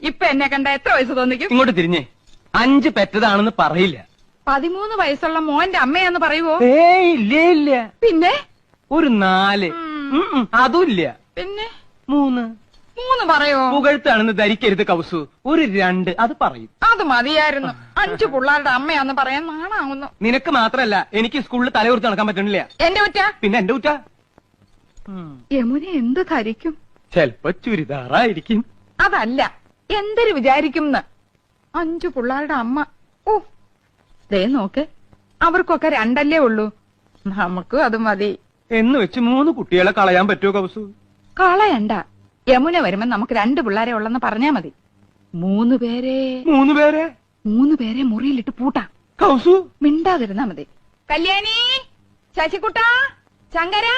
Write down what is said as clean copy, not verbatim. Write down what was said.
ഇപ്പൊ എന്നെ കണ്ട എത്ര വയസ്സ് തോന്നിക്കും? ഇങ്ങോട്ട് തിരിഞ്ഞേ, 5 പെറ്റതാണെന്ന് പറയില്ല. 13 വയസ്സുള്ള മോന്റെ അമ്മയാന്ന് പറയുവോ? ഏയ് ഇല്ല ഇല്ല. പിന്നെ ഒരു 4. അതും ഇല്ല. പിന്നെ 3 പറയോ? പുകഴ്ത്താണെന്ന് ധരിക്കരുത് കൗസു. ഒരു 2 അത് പറയും. അത് മതിയായിരുന്നു. 5 പിള്ളേരുടെ അമ്മയാന്ന് പറയാൻ നാണാവുന്നു. നിനക്ക് മാത്രല്ല, എനിക്ക് സ്കൂളിൽ തലയുറത്ത് നടക്കാൻ പറ്റണില്ല. എന്റെ കുറ്റ? പിന്നെ എന്റെ കുറ്റ. യമുന എന്ത് ധരിക്കും? ചെലപ്പോ ചുരിദാറായിരിക്കും. അതല്ല, എന്തൊരു വിചാരിക്കും 5 പിള്ളേരുടെ അമ്മ. ഓ ദേ നോക്ക്, അവർക്കൊക്കെ 2 ഉള്ളൂ. നമുക്കും അത് മതി എന്ന് വെച്ച് 3 കുട്ടികളെ കളയാൻ പറ്റുമോ കൗസു? കളയണ്ട. യമുന വരുമ്പോ നമുക്ക് 2 പിള്ളേരെ ഉള്ളെന്ന് പറഞ്ഞാ മതി. 3 പേരെ മുറിയിലിട്ട് പൂട്ടാം. കൗസു മിണ്ടാതിരുന്നാ മതി. കല്യാണി, ശശികുട്ട, ശങ്കര,